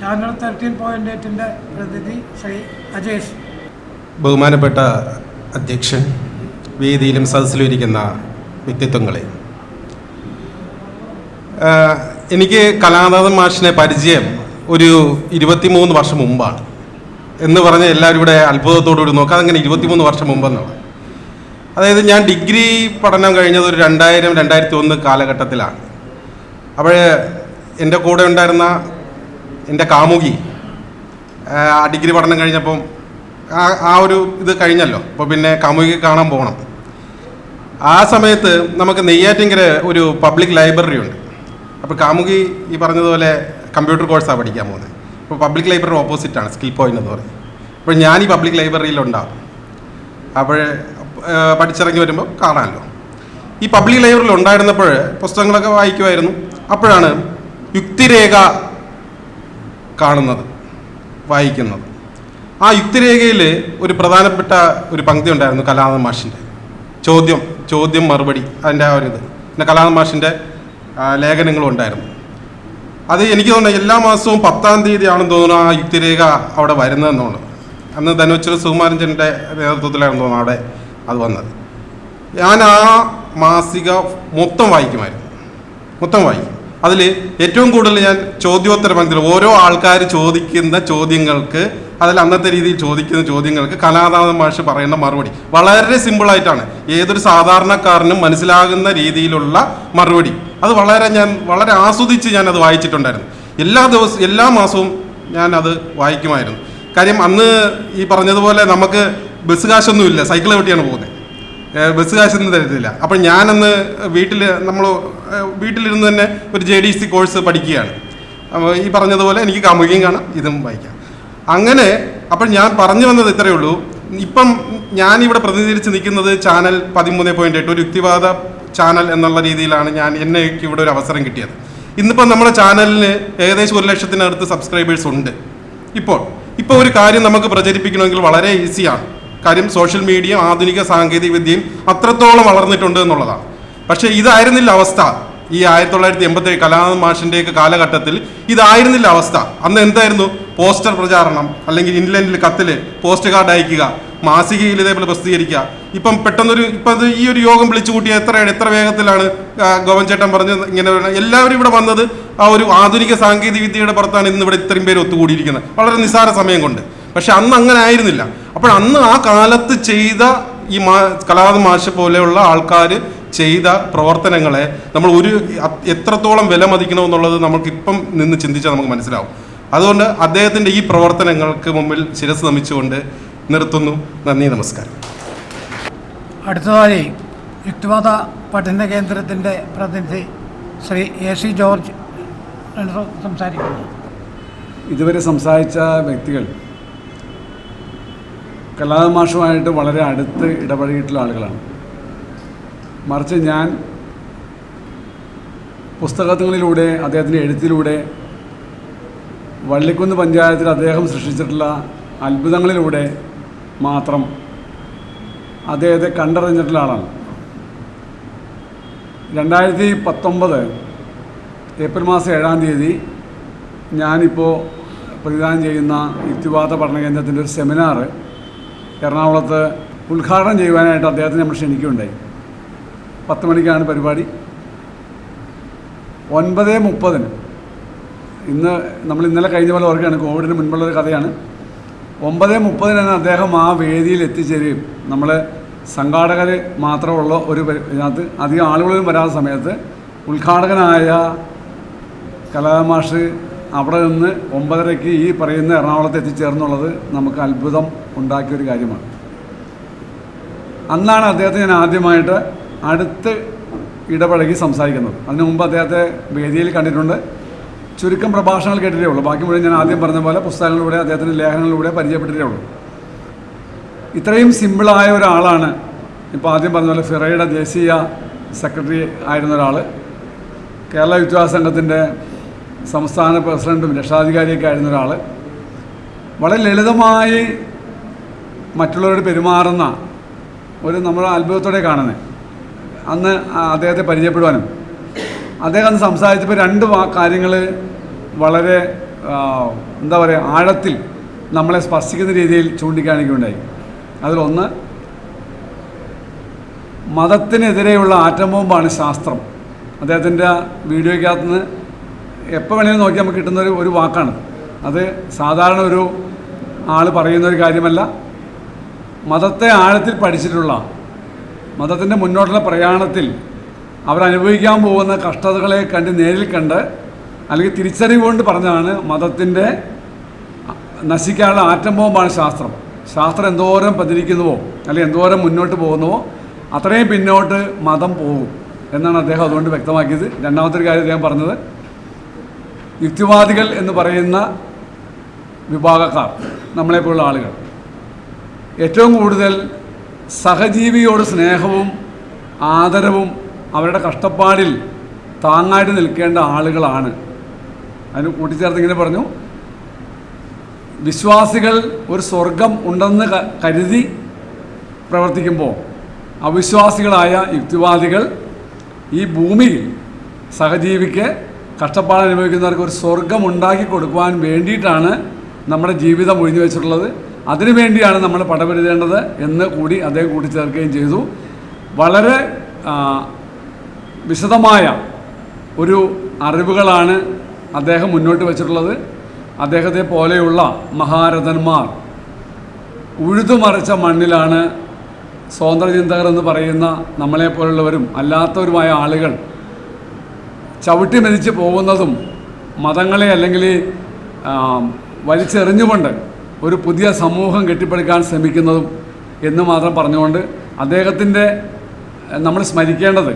Channel 13.8 പ്രതിനിധി ശ്രീ അജേഷ്. ബഹുമാനപ്പെട്ട അധ്യക്ഷൻ, വേദിയിലും സദസ്സിലും ഇരിക്കുന്ന വ്യക്തിത്വങ്ങളെ, എനിക്ക് കലാനാഥൻ മാഷിനെ പരിചയം ഒരു 23 വർഷം മുമ്പാണ് എന്ന് പറഞ്ഞ് എല്ലാവരും ഇവിടെ അത്ഭുതത്തോടുകൂടി നോക്കാം. അതങ്ങനെ 23 വർഷം മുമ്പെന്നുള്ളത്. അതായത് ഞാൻ ഡിഗ്രി പഠനം കഴിഞ്ഞത് ഒരു 2000-2001 കാലഘട്ടത്തിലാണ്. അപ്പോൾ എൻ്റെ കൂടെ ഉണ്ടായിരുന്ന എൻ്റെ കാമുകി ഡിഗ്രി പഠനം കഴിഞ്ഞപ്പം ആ ഒരു ഇത് കഴിഞ്ഞല്ലോ. അപ്പോൾ പിന്നെ കാമുകി കാണാൻ പോകണം. ആ സമയത്ത് നമുക്ക് നെയ്യാറ്റിൻകര ഒരു പബ്ലിക് ലൈബ്രറി ഉണ്ട്. അപ്പോൾ കാമുകി ഈ പറഞ്ഞതുപോലെ കമ്പ്യൂട്ടർ കോഴ്സാണ് പഠിക്കാൻ പോകുന്നത്. അപ്പോൾ പബ്ലിക് ലൈബ്രറി ഓപ്പോസിറ്റാണ് സ്കിൽ പോയിൻ്റ് എന്ന് പറയും. അപ്പോൾ ഞാൻ ഈ പബ്ലിക് ലൈബ്രറിയിലുണ്ടാവും. അപ്പോൾ പഠിച്ചിറങ്ങി വരുമ്പോൾ കാണാമല്ലോ. ഈ പബ്ലിക് ലൈബ്രറിയിൽ ഉണ്ടായിരുന്നപ്പോൾ പുസ്തകങ്ങളൊക്കെ വായിക്കുമായിരുന്നു. അപ്പോഴാണ് യുക്തിരേഖ കാണുന്നത്, വായിക്കുന്നത്. ആ യുക്തിരേഖയിൽ ഒരു പ്രധാനപ്പെട്ട ഒരു പങ്ക്തി ഉണ്ടായിരുന്നു കലാനാഥൻ മാഷിൻ്റെ ചോദ്യം മറുപടി, അതിൻ്റെ ആ ഒരു ഇത്. പിന്നെ കലാനാഥൻ മാഷിൻ്റെ ലേഖനങ്ങളും ഉണ്ടായിരുന്നു. അത് എനിക്ക് തോന്നുന്നു എല്ലാ മാസവും 10-ാം തീയതിയാണെന്ന് തോന്നുന്നു ആ യുക്തിരേഖ അവിടെ വരുന്നതെന്നുള്ളത്. അന്ന് ധനുവച്ചർ സുകുമാരഞ്ചൻ്റെ നേതൃത്വത്തിലാണെന്ന് തോന്നുന്നു അവിടെ അത് വന്നത്. ഞാൻ ആ മാസിക മൊത്തം വായിക്കും. അതിൽ ഏറ്റവും കൂടുതൽ ഞാൻ ചോദ്യോത്തര പങ്ക്തിയിൽ ഓരോ ആൾക്കാർ ചോദിക്കുന്ന ചോദ്യങ്ങൾക്ക്, അതിൽ അന്നത്തെ രീതിയിൽ ചോദിക്കുന്ന ചോദ്യങ്ങൾക്ക് കലാനാഥൻ മാഷ് പറയുന്ന മറുപടി വളരെ സിമ്പിളായിട്ടാണ്, ഏതൊരു സാധാരണക്കാരനും മനസ്സിലാകുന്ന രീതിയിലുള്ള മറുപടി. അത് ഞാൻ വളരെ ആസ്വദിച്ച് ഞാനത് വായിച്ചിട്ടുണ്ടായിരുന്നു. എല്ലാ മാസവും ഞാൻ അത് വായിക്കുമായിരുന്നു. കാര്യം അന്ന് ഈ പറഞ്ഞതുപോലെ നമുക്ക് ബസ് കാശൊന്നുമില്ല, സൈക്കിൾ ചവിട്ടിയാണ് പോകുന്നത്. ബസ് കാശൊന്നും തരത്തില്ല. അപ്പം ഞാനന്ന് വീട്ടിലിരുന്ന് തന്നെ ഒരു JDC കോഴ്സ് പഠിക്കുകയാണ്. ഈ പറഞ്ഞതുപോലെ എനിക്ക് കാമുകിയും കാണാം, ഇതും വായിക്കാം. അങ്ങനെ അപ്പോൾ ഞാൻ പറഞ്ഞു വന്നത് ഇത്രയേ ഉള്ളൂ. ഇപ്പം ഞാനിവിടെ പ്രതിനിധീകരിച്ച് നിൽക്കുന്നത് ചാനൽ 13.8, ഒരു യുക്തിവാദ ചാനൽ എന്നുള്ള രീതിയിലാണ് എനിക്ക് ഇവിടെ ഒരു അവസരം കിട്ടിയത്. ഇന്നിപ്പം നമ്മുടെ ചാനലിന് ഏകദേശം 1 ലക്ഷത്തിനടുത്ത് സബ്സ്ക്രൈബേഴ്സ് ഉണ്ട്. ഇപ്പോൾ ഒരു കാര്യം നമുക്ക് പ്രചരിപ്പിക്കണമെങ്കിൽ വളരെ ഈസിയാണ്. കാര്യം സോഷ്യൽ മീഡിയ, ആധുനിക സാങ്കേതിക വിദ്യയും അത്രത്തോളം വളർന്നിട്ടുണ്ട് എന്നുള്ളതാണ്. പക്ഷേ ഇതായിരുന്നില്ല അവസ്ഥ. ഈ 1987 കലാനാഥൻ മാഷിൻ്റെയൊക്കെ കാലഘട്ടത്തിൽ ഇതായിരുന്നില്ല അവസ്ഥ. അന്ന് എന്തായിരുന്നു? പോസ്റ്റർ പ്രചാരണം, അല്ലെങ്കിൽ ഇൻലൻഡിൽ കത്തിൽ പോസ്റ്റ് കാർഡ് അയക്കുക, മാസികയിൽ ഇതേപോലെ പ്രസിദ്ധീകരിക്കുക. ഇപ്പം ഈ ഒരു യോഗം വിളിച്ചു കൂട്ടിയ എത്ര വേഗത്തിലാണ് ഗോവൻ ചേട്ടൻ പറഞ്ഞ് ഇങ്ങനെ എല്ലാവരും ഇവിടെ വന്നത് ആ ഒരു ആധുനിക സാങ്കേതിക വിദ്യയുടെ പുറത്താണ് ഇന്ന് ഇവിടെ ഇത്രയും പേര് ഒത്തുകൂടിയിരിക്കുന്നത്, വളരെ നിസ്സാര സമയം കൊണ്ട്. പക്ഷെ അന്ന് അങ്ങനെ ആയിരുന്നില്ല. അപ്പോൾ അന്ന് ആ കാലത്ത് ചെയ്ത ഈ കലാനാഥൻ മാഷ് പോലെയുള്ള ആൾക്കാർ ചെയ്ത പ്രവർത്തനങ്ങളെ നമ്മൾ എത്രത്തോളം വിലമതിക്കണമെന്നുള്ളത് നമുക്കിപ്പം നിന്ന് ചിന്തിച്ചാൽ നമുക്ക് മനസ്സിലാവും. അതുകൊണ്ട് അദ്ദേഹത്തിൻ്റെ ഈ പ്രവർത്തനങ്ങൾക്ക് മുമ്പിൽ ശിരസ് നമിച്ചുകൊണ്ട് നിർത്തുന്നു. നന്ദി, നമസ്കാരം. അടുത്തതായി യുക്തിവാദ പഠന കേന്ദ്രത്തിൻ്റെ പ്രതിനിധി ശ്രീ AC ജോർജ് സംസാരിക്കുന്നു. ഇതുവരെ സംസാരിച്ച വ്യക്തികൾ കലാനാഥൻ മാഷുമായിട്ട് വളരെ അടുത്ത് ഇടപഴകിയിട്ടുള്ള ആളുകളാണ്. മറിച്ച് ഞാൻ പുസ്തകങ്ങളിലൂടെ, അദ്ദേഹത്തിൻ്റെ എഴുത്തിലൂടെ, വള്ളിക്കുന്ന് പഞ്ചായത്തിൽ അദ്ദേഹം സൃഷ്ടിച്ചിട്ടുള്ള അത്ഭുതങ്ങളിലൂടെ മാത്രം അദ്ദേഹത്തെ കണ്ടറിഞ്ഞിട്ടുള്ള ആളാണ്. 2019 ഏപ്രിൽ മാസം 7-ാം തീയതി ഞാനിപ്പോൾ പ്രതിദാനം ചെയ്യുന്ന യുക്തിവാദ പഠന കേന്ദ്രത്തിൻ്റെ ഒരു സെമിനാർ എറണാകുളത്ത് ഉദ്ഘാടനം ചെയ്യുവാനായിട്ട് അദ്ദേഹത്തിന് നമ്മൾ ക്ഷണിക്കുകയുണ്ടായി. 10 മണിക്കാണ് പരിപാടി. 9:30 ഇന്നലെ കഴിഞ്ഞ പോലെ ഓർക്കുകയാണ്, കോവിഡിന് മുൻപുള്ളൊരു കഥയാണ്. 9:30 അദ്ദേഹം ആ വേദിയിൽ എത്തിച്ചേരുകയും നമ്മൾ സംഘാടകർ മാത്രമുള്ള ഒരു ഇതിനകത്ത് അധികം ആളുകളും വരാത്ത സമയത്ത് ഉദ്ഘാടകനായ കലാനാഥൻ മാഷ് അവിടെ നിന്ന് 9:30 ഈ പറയുന്ന എറണാകുളത്ത് എത്തിച്ചേർന്നുള്ളത് നമുക്ക് അത്ഭുതം ഉണ്ടാക്കിയൊരു കാര്യമാണ്. അന്നാണ് അദ്ദേഹത്തെ ഞാൻ ആദ്യമായിട്ട് അടുത്ത് ഇടപഴകി സംസാരിക്കുന്നത്. അതിനു മുമ്പ് അദ്ദേഹത്തെ വേദിയിൽ കണ്ടിട്ടുണ്ട്, ചുരുക്കം പ്രഭാഷണങ്ങൾ കേട്ടിട്ടേ ഉള്ളൂ. ബാക്കി മുഴുവൻ ഞാൻ ആദ്യം പറഞ്ഞ പോലെ പുസ്തകങ്ങളിലൂടെ, അദ്ദേഹത്തിൻ്റെ ലേഖനങ്ങളിലൂടെ പരിചയപ്പെട്ടിട്ടേ ഉള്ളൂ. ഇത്രയും സിമ്പിളായ ഒരാളാണ്. ഇപ്പോൾ ആദ്യം പറഞ്ഞ പോലെ ഫിറയുടെ ദേശീയ സെക്രട്ടറി ആയിരുന്ന ഒരാൾ, കേരള യുക്തിവാദ സംഘത്തിൻ്റെ സംസ്ഥാന പ്രസിഡൻറ്റും രക്ഷാധികാരിയൊക്കെ ആയിരുന്ന ഒരാൾ, വളരെ ലളിതമായി മറ്റുള്ളവരോട് പെരുമാറുന്ന നമ്മൾ അത്ഭുതത്തോടെ കാണുന്നത്. അന്ന് അദ്ദേഹത്തെ പരിചയപ്പെടുവാനും അദ്ദേഹം അന്ന് സംസാരിച്ചപ്പോൾ 2 കാര്യങ്ങൾ വളരെ എന്താ പറയുക, ആഴത്തിൽ നമ്മളെ സ്പർശിക്കുന്ന രീതിയിൽ ചൂണ്ടിക്കാണിക്കുകയുണ്ടായി. അതിലൊന്ന്, മതത്തിനെതിരെയുള്ള ആറ്റം ബോംബാണ് ശാസ്ത്രം. അദ്ദേഹത്തിൻ്റെ വീഡിയോയ്ക്കകത്ത് നിന്ന് എപ്പോൾ വേണമെങ്കിലും നോക്കി നമുക്ക് കിട്ടുന്ന ഒരു വാക്കാണ് അത്. സാധാരണ ഒരു ആൾ പറയുന്നൊരു കാര്യമല്ല. മതത്തെ ആഴത്തിൽ പഠിച്ചിട്ടുള്ള, മതത്തിൻ്റെ മുന്നോട്ടുള്ള പ്രയാണത്തിൽ അവരനുഭവിക്കാൻ പോകുന്ന കഷ്ടതകളെ നേരിൽ കണ്ട് അല്ലെങ്കിൽ തിരിച്ചറിവ് കൊണ്ട് പറഞ്ഞതാണ് മതത്തിൻ്റെ നശിക്കാനുള്ള ആറ്റം ബോംബാണ് ശാസ്ത്രം. ശാസ്ത്രം എന്തോരം പതിരിക്കുന്നുവോ അല്ലെങ്കിൽ എന്തോരം മുന്നോട്ട് പോകുന്നുവോ അത്രയും പിന്നോട്ട് മതം പോകും എന്നാണ് അദ്ദേഹം അതുകൊണ്ട് വ്യക്തമാക്കിയത്. രണ്ടാമത്തെ ഒരു കാര്യം അദ്ദേഹം പറഞ്ഞത്, യുക്തിവാദികൾ എന്ന് പറയുന്ന വിഭാഗക്കാർ, നമ്മളെപ്പോലുള്ള ആളുകൾ, ഏറ്റവും കൂടുതൽ സഹജീവിയോട് സ്നേഹവും ആദരവും അവരുടെ കഷ്ടപ്പാടിൽ താങ്ങായിട്ട് നിൽക്കേണ്ട ആളുകളാണ്. അതിന് കൂട്ടിച്ചേർത്ത് ഇങ്ങനെ പറഞ്ഞു, വിശ്വാസികൾ ഒരു സ്വർഗം ഉണ്ടെന്ന് കരുതി പ്രവർത്തിക്കുമ്പോൾ അവിശ്വാസികളായ യുക്തിവാദികൾ ഈ ഭൂമിയിൽ സഹജീവിക്ക് കഷ്ടപ്പാട് അനുഭവിക്കുന്നവർക്ക് ഒരു സ്വർഗം ഉണ്ടാക്കി കൊടുക്കുവാൻ വേണ്ടിയിട്ടാണ് നമ്മുടെ ജീവിതം ഒഴിഞ്ഞു വെച്ചിട്ടുള്ളത്. അതിനുവേണ്ടിയാണ് നമ്മൾ പടപൊരുതേണ്ടത് എന്ന് കൂടി അദ്ദേഹം കൂട്ടിച്ചേർക്കുകയും ചെയ്തു. വളരെ വിശദമായ ഒരു അറിവുകളാണ് അദ്ദേഹം മുന്നോട്ട് വച്ചിട്ടുള്ളത്. അദ്ദേഹത്തെ പോലെയുള്ള മഹാരഥന്മാർ ഉഴുതുമറിച്ച മണ്ണിലാണ് സ്വതന്ത്രചിന്തകർ എന്ന് പറയുന്ന നമ്മളെപ്പോലുള്ളവരും അല്ലാത്തവരുമായ ആളുകൾ ചവിട്ടി മെതിച്ച് പോകുന്നതും മതങ്ങളെ അല്ലെങ്കിൽ വലിച്ചെറിഞ്ഞുകൊണ്ട് ഒരു പുതിയ സമൂഹം കെട്ടിപ്പടുക്കാൻ ശ്രമിക്കുന്നതും എന്ന് മാത്രം പറഞ്ഞുകൊണ്ട് അദ്ദേഹത്തിൻ്റെ നമ്മൾ സ്മരിക്കേണ്ടത്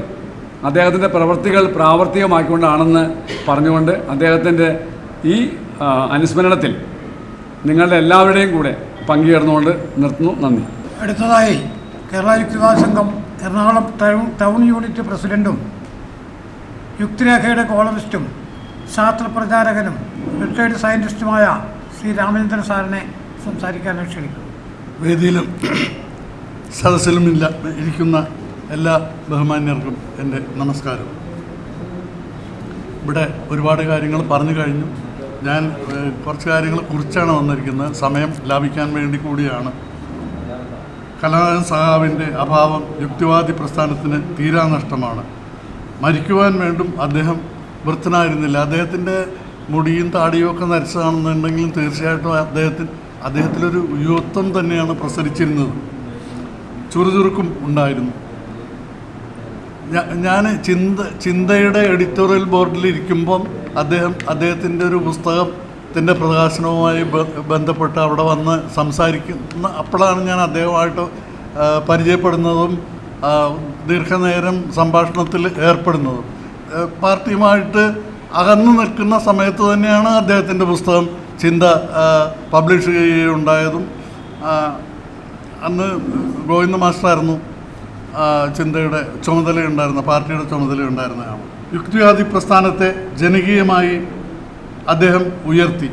അദ്ദേഹത്തിൻ്റെ പ്രവൃത്തികൾ പ്രാവർത്തികമാക്കിക്കൊണ്ടാണെന്ന് പറഞ്ഞുകൊണ്ട് അദ്ദേഹത്തിൻ്റെ ഈ അനുസ്മരണത്തിൽ നിങ്ങളുടെ എല്ലാവരുടെയും കൂടെ പങ്കുചേർന്നുകൊണ്ട് നിർത്തുന്നു. നന്ദി. അടുത്തതായി കേരള യുക്തിവാദ സംഘം എറണാകുളം ടൗൺ യൂണിറ്റ് പ്രസിഡൻറ്റും യുക്തിരേഖയുടെ കോളമിസ്റ്റും ശാസ്ത്രപ്രചാരകനും റിട്ടയർഡ് സയൻറ്റിസ്റ്റുമായ ശ്രീ രാമചന്ദ്രൻ സാറിനെ സംസാരിക്കാൻ ക്ഷണിക്കുന്നു. വേദിയിലും സദസ്സിലും ഇരിക്കുന്ന എല്ലാ ബഹുമാന്യർക്കും എൻ്റെ നമസ്കാരം. ഇവിടെ ഒരുപാട് കാര്യങ്ങൾ പറഞ്ഞു കഴിഞ്ഞു. ഞാൻ കുറച്ച് കാര്യങ്ങൾ കുറിച്ചാണ് വന്നിരിക്കുന്നത്. സമയം ലാഭിക്കാൻ വേണ്ടി കൂടിയാണ്. കലാകാരൻ സഹാവിൻ്റെ അഭാവം യുക്തിവാദി പ്രസ്ഥാനത്തിന് തീരാനഷ്ടമാണ്. മരിക്കുവാൻ വേണ്ടും അദ്ദേഹം വൃത്തനായിരുന്നില്ല. അദ്ദേഹത്തിൻ്റെ മുടിയും താടിയും ഒക്കെ നരച്ചതാണെന്നുണ്ടെങ്കിലും തീർച്ചയായിട്ടും അദ്ദേഹത്തിലൊരു യുവത്വം തന്നെയാണ് പ്രസരിച്ചിരുന്നത്. ചുറുചുറുക്കും ഉണ്ടായിരുന്നു. ഞാൻ ചിന്തയുടെ എഡിറ്റോറിയൽ ബോർഡിൽ ഇരിക്കുമ്പം അദ്ദേഹത്തിൻ്റെ ഒരു പുസ്തകത്തിൻ്റെ പ്രകാശനവുമായി ബന്ധപ്പെട്ട് അവിടെ വന്ന് സംസാരിക്കുന്ന അപ്പോഴാണ് ഞാൻ അദ്ദേഹമായിട്ട് പരിചയപ്പെടുന്നതും ദീർഘനേരം സംഭാഷണത്തിൽ ഏർപ്പെടുന്നതും. പാർട്ടിയുമായിട്ട് അകന്നു നിൽക്കുന്ന സമയത്ത് തന്നെയാണ് അദ്ദേഹത്തിൻ്റെ പുസ്തകം ചിന്ത പബ്ലിഷ് ചെയ്യുകയുണ്ടായതും. അന്ന് ഗോവിന്ദ മാസ്റ്ററായിരുന്നു ചിന്തയുടെ ചുമതലയുണ്ടായിരുന്ന, പാർട്ടിയുടെ ചുമതലയുണ്ടായിരുന്നതാണ്. യുക്തിവാദി പ്രസ്ഥാനത്തെ ജനകീയമായി അദ്ദേഹം ഉയർത്തി,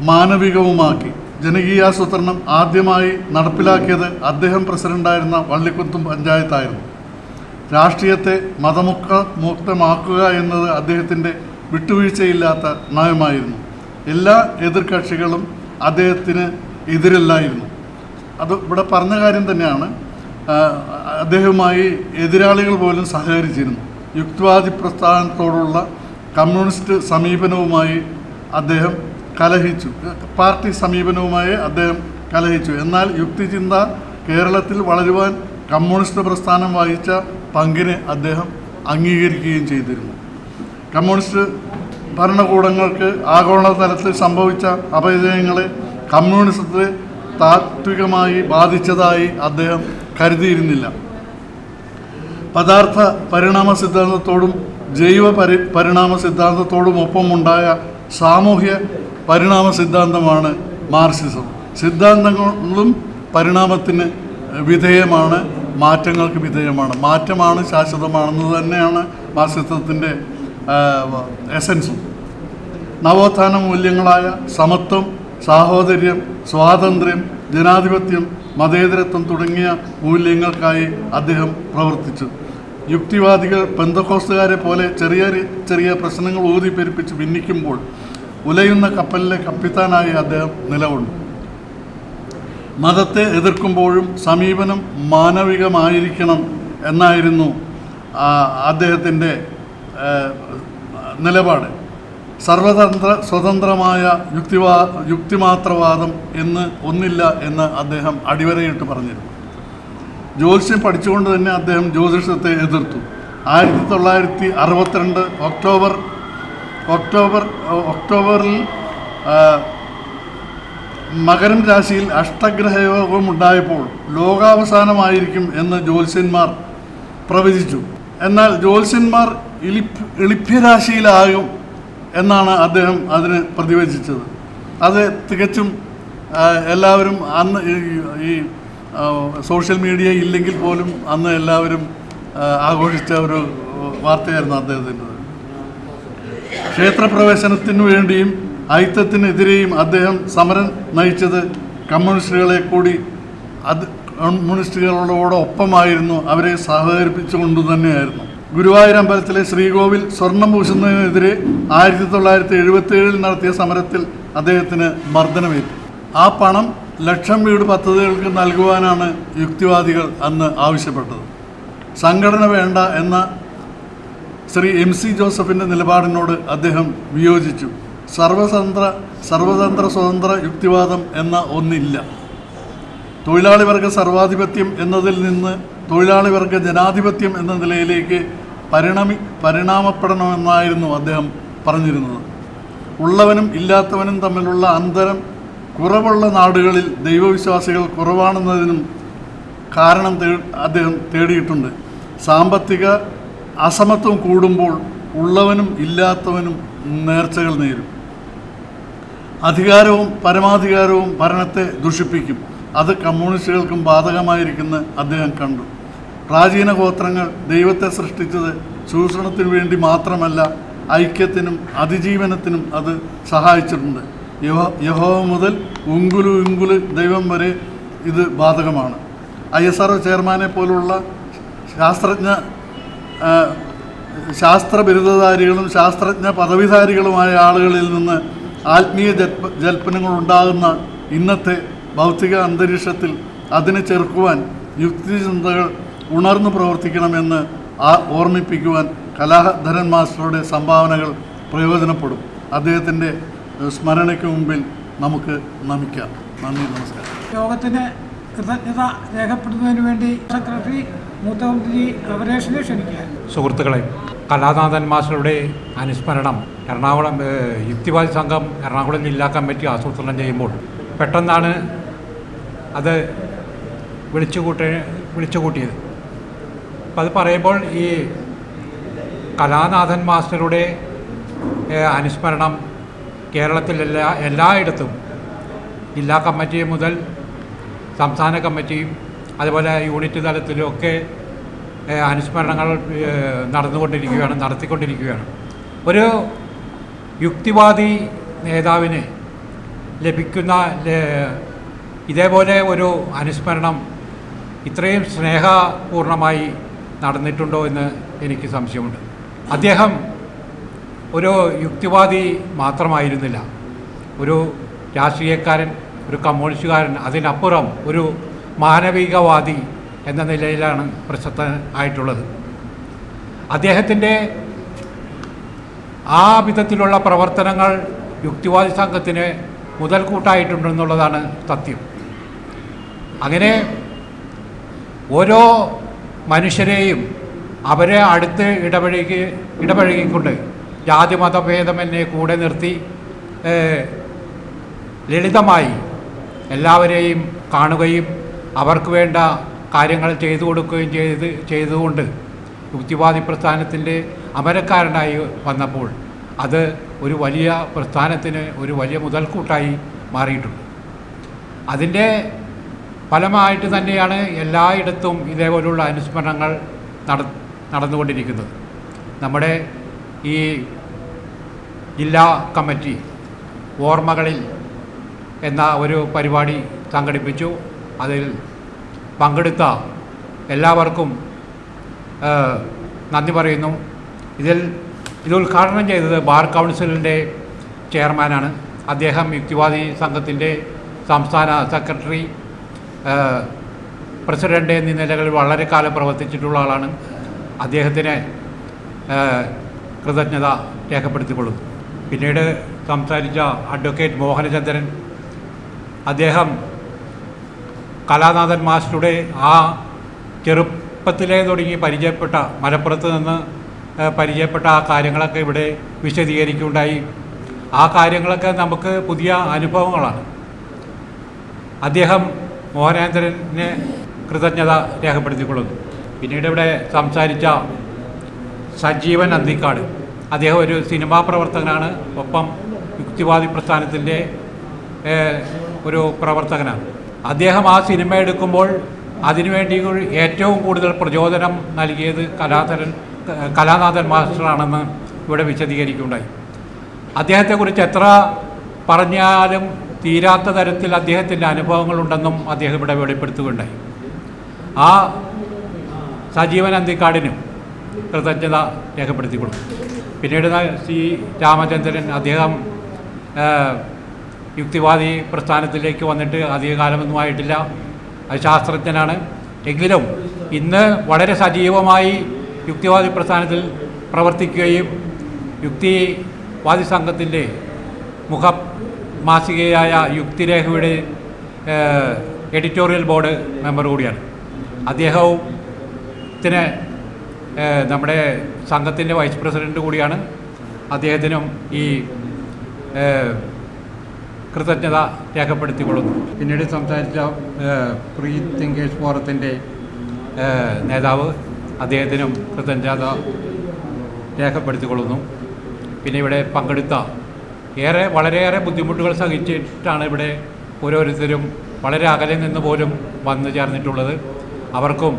മാനവികവുമാക്കി. ജനകീയാസൂത്രണം ആദ്യമായി നടപ്പിലാക്കിയത് അദ്ദേഹം പ്രസിഡൻ്റായിരുന്ന വള്ളിക്കുത്തും പഞ്ചായത്തായിരുന്നു. രാഷ്ട്രീയത്തെ മതമുക്തമാക്കുക എന്നത് അദ്ദേഹത്തിൻ്റെ വിട്ടുവീഴ്ചയില്ലാത്ത നയമായിരുന്നു. എല്ലാ എതിർകക്ഷികളും അദ്ദേഹത്തിന് എതിരല്ലായിരുന്നു. അത് ഇവിടെ പറഞ്ഞ കാര്യം തന്നെയാണ്. അദ്ദേഹവുമായി എതിരാളികൾ പോലും സഹകരിച്ചിരുന്നു. യുക്തിവാദി പ്രസ്ഥാനത്തോടുള്ള കമ്മ്യൂണിസ്റ്റ് സമീപനവുമായി അദ്ദേഹം കലഹിച്ചു. പാർട്ടി സമീപനവുമായി അദ്ദേഹം കലഹിച്ചു. എന്നാൽ യുക്തിചിന്ത കേരളത്തിൽ വളരുവാൻ കമ്മ്യൂണിസ്റ്റ് പ്രസ്ഥാനം വഹിച്ച പങ്കിനെ അദ്ദേഹം അംഗീകരിക്കുകയും ചെയ്തിരുന്നു. കമ്മ്യൂണിസ്റ്റ് ഭരണകൂടങ്ങൾക്ക് ആഗോളതലത്തിൽ സംഭവിച്ച അപജയങ്ങളെ കമ്മ്യൂണിസത്തെ താത്വികമായി ബാധിച്ചതായി അദ്ദേഹം കരുതിയിരുന്നില്ല. പദാർത്ഥ പരിണാമ സിദ്ധാന്തത്തോടും ജൈവ പരിണാമ സിദ്ധാന്തത്തോടും ഒപ്പമുണ്ടായ സാമൂഹ്യ പരിണാമ സിദ്ധാന്തമാണ് മാർക്സിസം. സിദ്ധാന്തങ്ങളും പരിണാമത്തിന് വിധേയമാണ്, മാറ്റങ്ങൾക്ക് വിധേയമാണ്. മാറ്റമാണ് ശാശ്വതമാണെന്ന് തന്നെയാണ് മാർക്സിസത്തിൻ്റെ എസൻസും. നവോത്ഥാന മൂല്യങ്ങളായ സമത്വം, സാഹോദര്യം, സ്വാതന്ത്ര്യം, ജനാധിപത്യം, മതേതരത്വം തുടങ്ങിയ മൂല്യങ്ങൾക്കായി അദ്ദേഹം പ്രവർത്തിച്ചു. യുക്തിവാദികൾ പെന്തക്കോസ്തുകാരെ പോലെ ചെറിയ ചെറിയ പ്രശ്നങ്ങൾ ഊതിപ്പെരുപ്പിച്ച് ഭിന്നിക്കുമ്പോൾ ഉലയുന്ന കപ്പലിലെ കപ്പിത്താനായി അദ്ദേഹം നിലകൊണ്ടു. മതത്തെ എതിർക്കുമ്പോഴും സമീപനം മാനവികമായിരിക്കണം എന്നായിരുന്നു അദ്ദേഹത്തിൻ്റെ നിലപാട്. സ്വതന്ത്രമായ യുക്തിമാത്രവാദം എന്ന് ഒന്നില്ല എന്ന് അദ്ദേഹം അടിവരയിട്ട് പറഞ്ഞിരുന്നു. ജ്യോത്സ്യം പഠിച്ചുകൊണ്ട് തന്നെ അദ്ദേഹം ജ്യോതിഷത്തെ എതിർത്തു. 1962 ഒക്ടോബറിൽ മകരം രാശിയിൽ അഷ്ടഗ്രഹയോഗമുണ്ടായപ്പോൾ ലോകാവസാനമായിരിക്കും എന്ന് ജ്യോത്സ്യന്മാർ പ്രവചിച്ചു. എന്നാൽ ജ്യോത്സ്യന്മാർ ഇളിഭ്യരാശിയിലാകും എന്നാണ് അദ്ദേഹം അതിന് പ്രതിവചിച്ചത്. അത് തികച്ചും എല്ലാവരും അന്ന് ഈ സോഷ്യൽ മീഡിയ ഇല്ലെങ്കിൽ പോലും അന്ന് എല്ലാവരും ആഘോഷിച്ച ഒരു വാർത്തയായിരുന്നു അദ്ദേഹത്തിൻ്റെത്. ക്ഷേത്രപ്രവേശനത്തിനു വേണ്ടിയും ഐക്യത്തിനെതിരെയും അദ്ദേഹം സമരം നയിച്ചത് കമ്മ്യൂണിസ്റ്റുകളെ കൂടി കമ്മ്യൂണിസ്റ്റുകളോടൊപ്പമായിരുന്നു, അവരെ സഹകരിപ്പിച്ചുകൊണ്ടു തന്നെയായിരുന്നു. ഗുരുവായൂർ അമ്പലത്തിലെ ശ്രീകോവിൽ സ്വർണം പൂശുന്നതിനെതിരെ 1977 നടത്തിയ സമരത്തിൽ അദ്ദേഹത്തിന് മർദ്ദനമേറ്റു. ആ പണം ലക്ഷം വീട് പദ്ധതികൾക്ക് നൽകുവാനാണ് യുക്തിവാദികൾ അന്ന് ആവശ്യപ്പെട്ടത്. സംഘടന വേണ്ട എന്ന ശ്രീ MC ജോസഫിൻ്റെ നിലപാടിനോട് അദ്ദേഹം വിയോജിച്ചു. സ്വതന്ത്ര യുക്തിവാദം എന്ന ഒന്നില്ല. തൊഴിലാളി വർഗ സർവാധിപത്യം എന്നതിൽ നിന്ന് തൊഴിലാളി വർഗ ജനാധിപത്യം എന്ന നിലയിലേക്ക് പരിണാമപ്പെടണമെന്നായിരുന്നു അദ്ദേഹം പറഞ്ഞിരുന്നത്. ഉള്ളവനും ഇല്ലാത്തവനും തമ്മിലുള്ള അന്തരം കുറവുള്ള നാടുകളിൽ ദൈവവിശ്വാസികൾ കുറവാണെന്നതിനും കാരണം അദ്ദേഹം തേടിയിട്ടുണ്ട്. സാമ്പത്തിക അസമത്വം കൂടുമ്പോൾ ഉള്ളവനും ഇല്ലാത്തവനും നേർച്ചകൾ നേരും. അധികാരവും പരമാധികാരവും ഭരണത്തെ ദുഷിപ്പിക്കും. അത് കമ്മ്യൂണിസ്റ്റുകൾക്കും ബാധകമായിരിക്കുന്ന അദ്ദേഹം കണ്ടു. പ്രാചീന ഗോത്രങ്ങൾ ദൈവത്തെ സൃഷ്ടിച്ചത് ചൂഷണത്തിനു വേണ്ടി മാത്രമല്ല, ഐക്യത്തിനും അതിജീവനത്തിനും അത് സഹായിച്ചിട്ടുണ്ട്. യഹോവ മുതൽ ഉങ്കുലു ദൈവം വരെ ഇത് ബാധകമാണ്. ISRO ചെയർമാനെ പോലുള്ള ശാസ്ത്ര ബിരുദധാരികളും ശാസ്ത്രജ്ഞ പദവിധാരികളുമായ ആളുകളിൽ നിന്ന് ആത്മീയ ജൽപ്പനങ്ങൾ ഉണ്ടാകുന്ന ഇന്നത്തെ ഭൗതിക അന്തരീക്ഷത്തിൽ അതിനെ ചെറുക്കുവാൻ യുക്തിചിന്തകൾ ഉണർന്നു പ്രവർത്തിക്കണമെന്ന് ഓർമ്മിപ്പിക്കുവാൻ കലാധരൻ മാസ്റ്ററുടെ സംഭാവനകൾ പ്രയോജനപ്പെടും. അദ്ദേഹത്തിൻ്റെ സ്മരണയ്ക്ക് മുമ്പിൽ നമുക്ക് നമിക്കാം. നന്ദി, നമസ്കാരം. യോഗത്തിന് കൃതജ്ഞത രേഖപ്പെടുത്തുന്നതിന് വേണ്ടി സെക്രട്ടറി മൂത്തമന്ത്രി അവരേഷിനെ ക്ഷണിക്കുക. സുഹൃത്തുക്കളെ, കലാനാഥൻ മാസ്റ്ററുടെ അനുസ്മരണം എറണാകുളം യുക്തിവാദി സംഘം എറണാകുളം ജില്ലാ കമ്മിറ്റി ആസൂത്രണം ചെയ്യുമ്പോൾ പെട്ടെന്നാണ് അത് വിളിച്ചുകൂട്ടിയത്. അപ്പം അത് പറയുമ്പോൾ ഈ കലാനാഥൻ മാസ്റ്ററുടെ അനുസ്മരണം കേരളത്തിൽ എല്ലായിടത്തും ജില്ലാ കമ്മിറ്റി മുതൽ സംസ്ഥാന കമ്മിറ്റിയും അതുപോലെ യൂണിറ്റ് തലത്തിലുമൊക്കെ അനുസ്മരണങ്ങൾ നടത്തിക്കൊണ്ടിരിക്കുകയാണ്. ഒരു യുക്തിവാദി നേതാവിന് ലഭിക്കുന്ന ഇതേപോലെ ഒരു അനുസ്മരണം ഇത്രയും സ്നേഹപൂർണമായി നടന്നിട്ടുണ്ടോ എന്ന് എനിക്ക് സംശയമുണ്ട്. അദ്ദേഹം ഒരു യുക്തിവാദി മാത്രമായിരുന്നില്ല, ഒരു രാഷ്ട്രീയക്കാരൻ, ഒരു കമ്മ്യൂണിസ്റ്റുകാരൻ, അതിനപ്പുറം ഒരു മാനവികവാദി എന്ന നിലയിലാണ് പ്രശസ്തനായിട്ടുള്ളത്. അദ്ദേഹത്തിൻ്റെ ആ വിധത്തിലുള്ള പ്രവർത്തനങ്ങൾ യുക്തിവാദി സംഘത്തിന് മുതൽക്കൂട്ടായിട്ടുണ്ടെന്നുള്ളതാണ് സത്യം. അങ്ങനെ ഓരോ മനുഷ്യരെയും അവരെ അടുത്ത് ഇടപഴകിക്കൊണ്ട് ജാതി മതഭേദമെന്നെ കൂടെ നിർത്തി ലളിതമായി എല്ലാവരെയും കാണുകയും അവർക്ക് വേണ്ട കാര്യങ്ങൾ ചെയ്തു കൊടുക്കുകയും ചെയ്തുകൊണ്ട് യുക്തിവാദി പ്രസ്ഥാനത്തിൻ്റെ അമരക്കാരനായി വന്നപ്പോൾ അത് ഒരു വലിയ പ്രസ്ഥാനത്തിന് ഒരു വലിയ മുതൽക്കൂട്ടായി മാറിയിട്ടുണ്ട്. അതിൻ്റെ ഫലമായിട്ട് തന്നെയാണ് എല്ലായിടത്തും ഇതേപോലുള്ള അനുസ്മരണങ്ങൾ നടന്നുകൊണ്ടിരിക്കുന്നത്. നമ്മുടെ ഈ ജില്ലാ കമ്മിറ്റി ഓർമ്മകളിൽ എന്ന ഒരു പരിപാടി സംഘടിപ്പിച്ചു. അതിൽ പങ്കെടുത്ത എല്ലാവർക്കും നന്ദി പറയുന്നു. ഇത് ഉദ്ഘാടനം ചെയ്തത് ബാർ കൗൺസിലിൻ്റെ ചെയർമാനാണ്. അദ്ദേഹം യുക്തിവാദി സംഘത്തിൻ്റെ സംസ്ഥാന സെക്രട്ടറി, പ്രസിഡൻ്റ് എന്നീ നിലകളിൽ വളരെ കാലം പ്രവർത്തിച്ചിട്ടുള്ള ആളാണ്. അദ്ദേഹത്തിന് കൃതജ്ഞത രേഖപ്പെടുത്തിക്കൊള്ളുന്നു. പിന്നീട് സംസാരിച്ച അഡ്വക്കേറ്റ് മോഹനചന്ദ്രൻ, അദ്ദേഹം കലാനാഥൻ മാസ്റ്ററുടെ ആ ചെറുപ്പത്തിലേ തുടങ്ങി പരിചയപ്പെട്ട, മലപ്പുറത്ത് നിന്ന് പരിചയപ്പെട്ട ആ കാര്യങ്ങളൊക്കെ ഇവിടെ വിശദീകരിക്കുകയുണ്ടായി. ആ കാര്യങ്ങളൊക്കെ നമുക്ക് പുതിയ അനുഭവങ്ങളാണ്. അദ്ദേഹം മോഹനചന്ദ്രന് കൃതജ്ഞത രേഖപ്പെടുത്തിക്കൊള്ളുന്നു. പിന്നീട് ഇവിടെ സംസാരിച്ച സജീവൻ അന്തിക്കാട്, അദ്ദേഹം ഒരു സിനിമാ പ്രവർത്തകനാണ്, ഒപ്പം യുക്തിവാദി പ്രസ്ഥാനത്തിൻ്റെ ഒരു പ്രവർത്തകനാണ്. അദ്ദേഹം ആ സിനിമ എടുക്കുമ്പോൾ അതിനുവേണ്ടി ഏറ്റവും കൂടുതൽ പ്രചോദനം നൽകിയത് കലാനാഥൻ മാസ്റ്ററാണെന്ന് ഇവിടെ വിശദീകരിക്കുകയുണ്ടായി. അദ്ദേഹത്തെക്കുറിച്ച് എത്ര പറഞ്ഞാലും തീരാത്ത തരത്തിൽ അദ്ദേഹത്തിൻ്റെ അനുഭവങ്ങളുണ്ടെന്നും അദ്ദേഹം ഇവിടെ വെളിപ്പെടുത്തുകയുണ്ടായി. ആ സജീവൻ അന്തിക്കാടിനും കൃതജ്ഞത രേഖപ്പെടുത്തിക്കൊള്ളും. പിന്നീട് സി രാമചന്ദ്രൻ, അദ്ദേഹം യുക്തിവാദി പ്രസ്ഥാനത്തിലേക്ക് വന്നിട്ട് അധികകാലമൊന്നും ആയിട്ടില്ല, അത് ശാസ്ത്രജ്ഞനാണ്. എങ്കിലും ഇന്ന് വളരെ സജീവമായി യുക്തിവാദി പ്രസ്ഥാനത്തിൽ പ്രവർത്തിക്കുകയും യുക്തിവാദി സംഘത്തിൻ്റെ മാസികയായ യുക്തിരേഖയുടെ എഡിറ്റോറിയൽ ബോർഡ് മെമ്പർ കൂടിയാണ്. അദ്ദേഹത്തിന് നമ്മുടെ സംഘത്തിൻ്റെ വൈസ് പ്രസിഡൻ്റ് കൂടിയാണ്. അദ്ദേഹത്തിനും ഈ കൃതജ്ഞത രേഖപ്പെടുത്തിക്കൊള്ളുന്നു. പിന്നീട് സംസാരിച്ച ഫ്രീ തിങ്കേഴ്സ് ഫോറത്തിൻ്റെ നേതാവ്, അദ്ദേഹത്തിനും കൃതജ്ഞത രേഖപ്പെടുത്തിക്കൊള്ളുന്നു. പിന്നെ ഇവിടെ പങ്കെടുത്ത വളരെയേറെ ബുദ്ധിമുട്ടുകൾ സഹിച്ചിട്ടാണ് ഇവിടെ ഓരോരുത്തരും വളരെ അകലെ നിന്ന് പോലും വന്നു ചേർന്നിട്ടുള്ളത്. അവർക്കും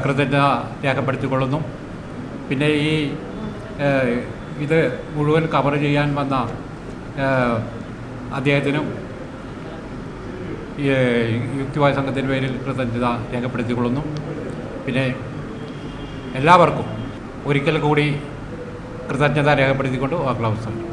കൃതജ്ഞത രേഖപ്പെടുത്തിക്കൊള്ളുന്നു. പിന്നെ ഇത് മുഴുവൻ കവർ ചെയ്യാൻ വന്ന അദ്ദേഹത്തിനും യുക്തിവാദി സംഘത്തിൻ്റെ പേരിൽ കൃതജ്ഞത രേഖപ്പെടുത്തിക്കൊള്ളുന്നു. പിന്നെ എല്ലാവർക്കും ഒരിക്കൽ കൂടി കൃതജ്ഞത രേഖപ്പെടുത്തിക്കൊണ്ട് വാക്കുകൾ അവസാനിക്കും.